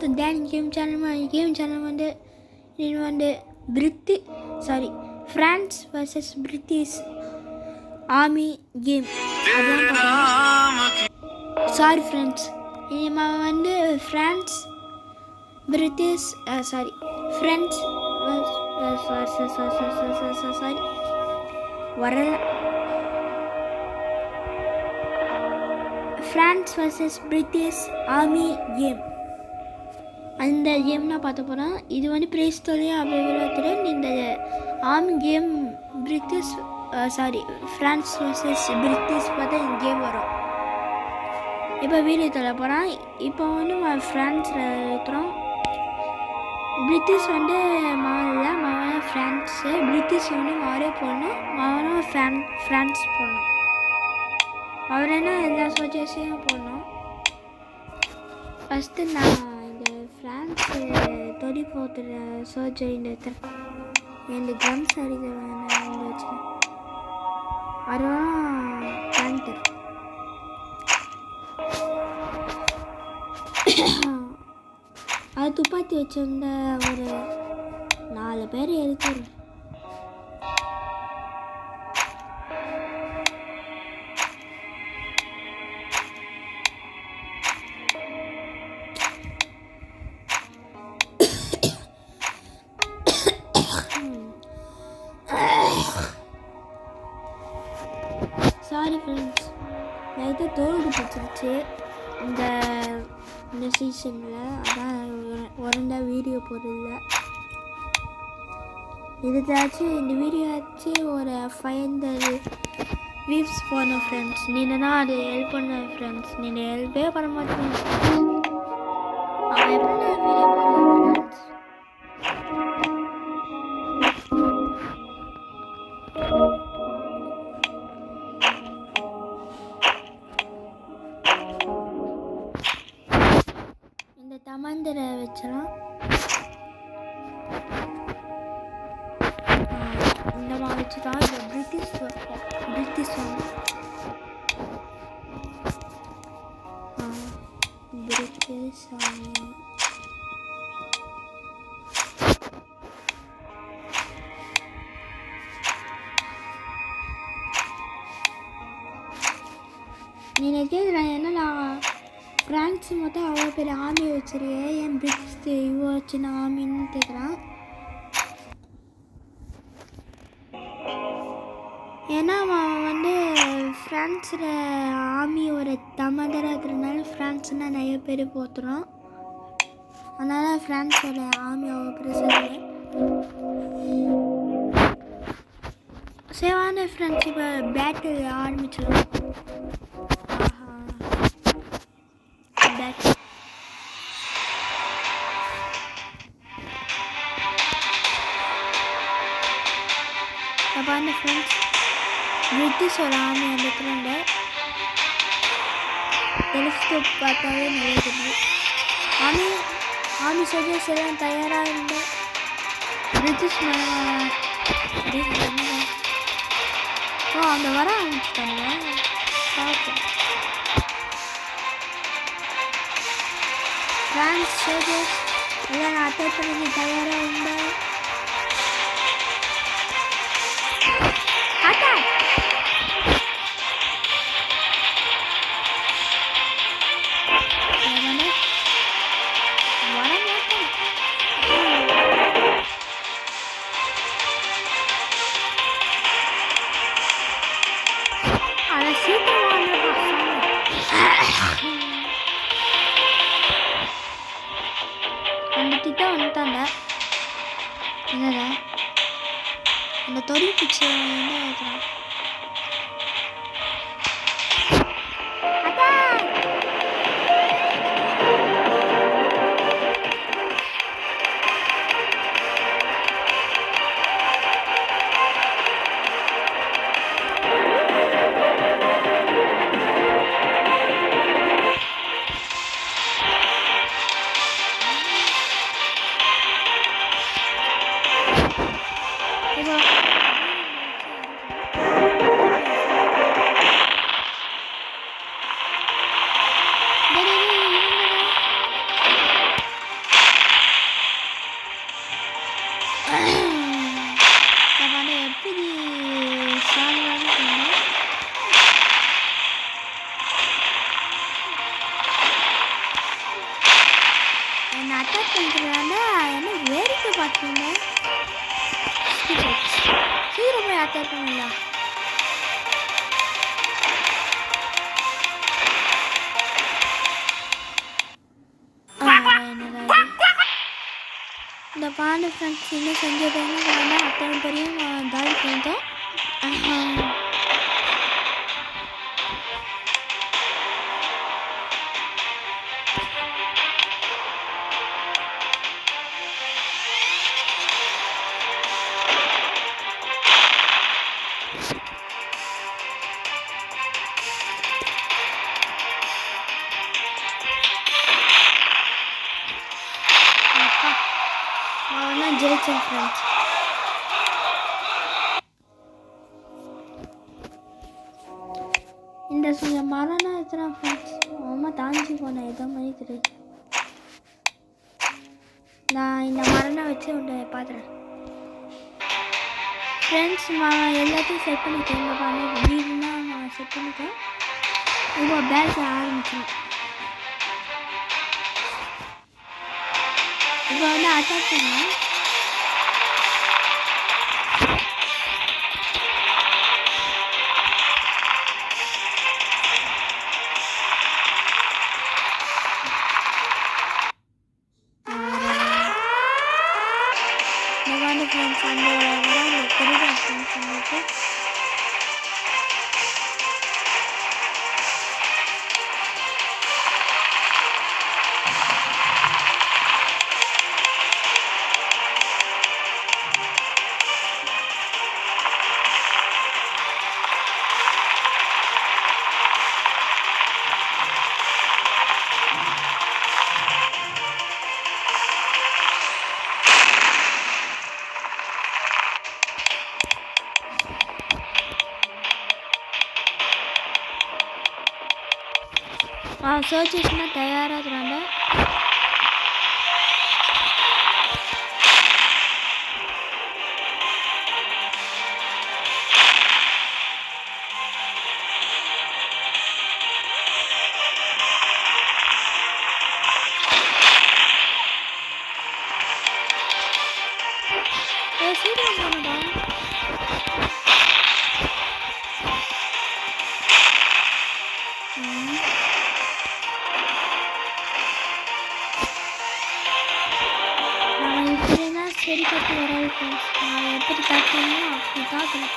Welcome to Dan game channel வந்து இது வந்து France versus British army game sorry friends நம்ம வந்து France versus British army game அந்த கேம் நான் பார்த்த போகிறேன். இது வந்து ப்ளே ஸ்டோர்லேயே அவைலபிளாக இந்த army game France versus British பார்த்தா இந்த கேம் வரும். இப்போ வீடியோ தர போகிறேன். இப்போ வந்து ஃப்ரான்ஸில் இருக்கிறோம். பிரிட்டிஷ் வந்து மாவன ஃப்ரான்ஸு, பிரிட்டிஷ் வந்து மாவரே போடணும், மாவன ஃப்ரான்ஸ் போடணும். அவர் என்ன எல்லா சோல்ஜர்ஸையும் போடணும். ஃபஸ்ட்டு நான் இந்த ஃப்ரான்ஸ் 34 சோல்ஜர் இந்த கன்ஸ் அடிக்கிற வச்சுருக்கேன். அதுதான் பேண்டர். அது துப்பாக்கி வச்சிருந்த ஒரு 4 பேர் எடுத்துரு. சாரி ஃப்ரெண்ட்ஸ், லைட்டாக தோல்வி பிடிச்சிருச்சு இந்த சீசனில். அதான் உடனே வீடியோ போடுறதில்ல. இதுக்காச்சும் இந்த வீடியோ ஆச்சு ஒரு 500 வியூஸ் போனோம் ஃப்ரெண்ட்ஸ். நீங்கள் தான் அது ஹெல்ப் பண்ண ஃப்ரெண்ட்ஸ். நீங்கள் ஹெல்ப்பே பண்ண மாட்டீங்க. அவன் எப்படி வீடியோ போடுறேன் ஃப்ரெண்ட்ஸ். இந்த தமந்தரை வச்சலாம். இந்த மாதிரி வச்சு தான் இந்த பிரிட்டிஷ் வந்து பிரிட்டிஷ் நீங்கள் கேட்குறேன் என்ன நான் ஃப்ரான்ஸ் மொத்தம் அவ்வளோ பெரிய ஆர்மி வச்சுருக்கேன், ஏன் பிரிட்டிஷ் இவ்வளோ சின்ன ஆர்மின்னு கேட்குறான். ஏன்னா அவன் வந்து ஃப்ரான்ஸில் ஆர்மி ஒரு தமதராக இருக்கிறதுனால ஃப்ரான்ஸ்னால் நிறைய பேர் போத்துறோம். அதனால் ஃப்ரான்ஸோட ஆர்மி அவ்வளோ பெருசாக சேவான ஃப்ரெண்ட்ஸ். இப்போ பேட்டில் ஆரம்பிச்சிடும். பாருங்க ஃப்ரெண்ட்ஸ், பிரிட்டிஷோட ஆர்மி வந்துக்கிறாங்க. டெலிஸ்கோப் பார்த்தாவே நிறைய தெரியுது. ஆர்மி சோல்ஜர்ஸ் எல்லாம் தயாராக இருந்த பிரிட்டிஷ் அங்கே வர ஆரம்பிச்சிட்டாங்க. பார்ப்போம். ஃப்ரான்ஸ் சோல்ஜர்ஸ் எல்லாம் அட்டாக் பண்ணி தயாராக இருந்தால் வந்துட்டாங்க. என்னடா அந்த தொழில் பிச்சு என்ன வைக்கிறான். அட்டாக் பண்ணுறாங்க. என்ன வேடிக்கை பார்த்தீங்க? சீக்கிரம் போய் அட்டாக் பண்ணலாம். இந்த பாண்டு ஃப்ரெண்ட்ஸ் இன்னும் செஞ்சதுன்னு அத்தனை பெரியும் தாடி பண்ணிட்டோம். ஜெயிச்சேன் ஃப்ரெண்ட்ஸ். இந்த மரம்னா எத்தனை ஃப்ரெண்ட்ஸ் அம்மா தாஞ்சி போனேன் ஏதோ மாதிரி தெரியுது. நான் இந்த மரம்னா வச்சு உன்னை பார்த்துறேன் ஃப்ரெண்ட்ஸ். எல்லாத்தையும் செட் பண்ணிட்டேன். இந்த பண்ண வீடுனா நான் செட் பண்ணிட்டேன். இப்போ பேட்ச் ஆரம்பிச்சேன். இப்போ வந்து அட்டாக் பண்ணேன். ஃப்ரெண்ட்ஸ் அந்த தெரியுதா ஃப்ரெண்ட்ஸ் உங்களுக்கு? சர்ச் చేసిన తయారవుతున్నాండి. சரி பார்த்து வராது ஃப்ரெண்ட்ஸ். நான் எப்படி தாக்கணுமோ அப்படி தாக்கணும்.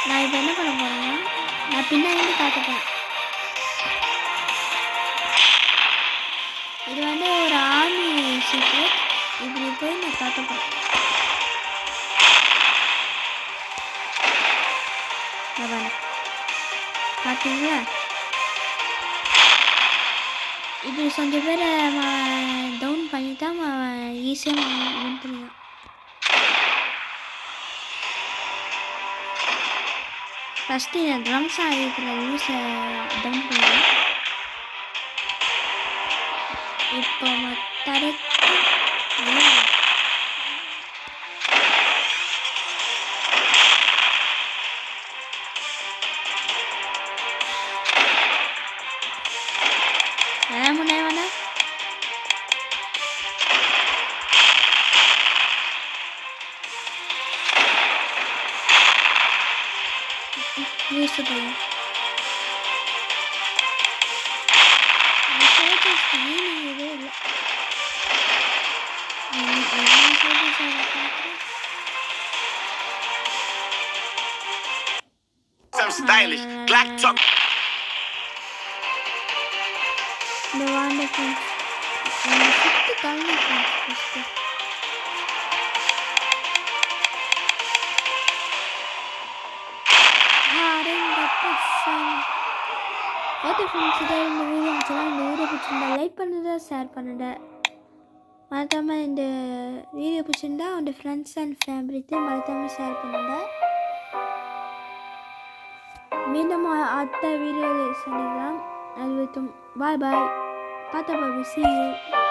நான் இப்போ என்ன பண்ண போகிறேன்னா நான் பின்னாடி காத்துப்பேன். இது வந்து ஒரு ஆர்மி சீக்ரெட். இப்படி போய் நான் காத்துப்பேன். பார்த்தீங்களா? இப்படி கொஞ்சம் பேர் டவுன் பண்ணிட்டா ஈஸியாக வின் பண்ணிடலாம். ஃபஸ்ட்டு இந்த ட்ரம்ஸ் ஆகிருக்கிற யூஸை டவுன் பண்ணுவேன். இப்போ தரத்து mana ini sudah so stylish black top. The wonderful. Okay friends, இதை இந்த வீடியோ பிடிச்சிருந்தா லைக் பண்ணுங்க, ஷேர் பண்ணுங்க. மறக்காமல் இந்த வீடியோ பிடிச்சிருந்தா உங்கள் ஃப்ரெண்ட்ஸ் அண்ட் ஃபேமிலிக்கு மறக்காமல் ஷேர் பண்ணுங்க. மீண்டும் அடுத்த வீடியோவில் சந்திக்கலாம். அது வரைக்கும் பாய் பாய். Bye bye. See you.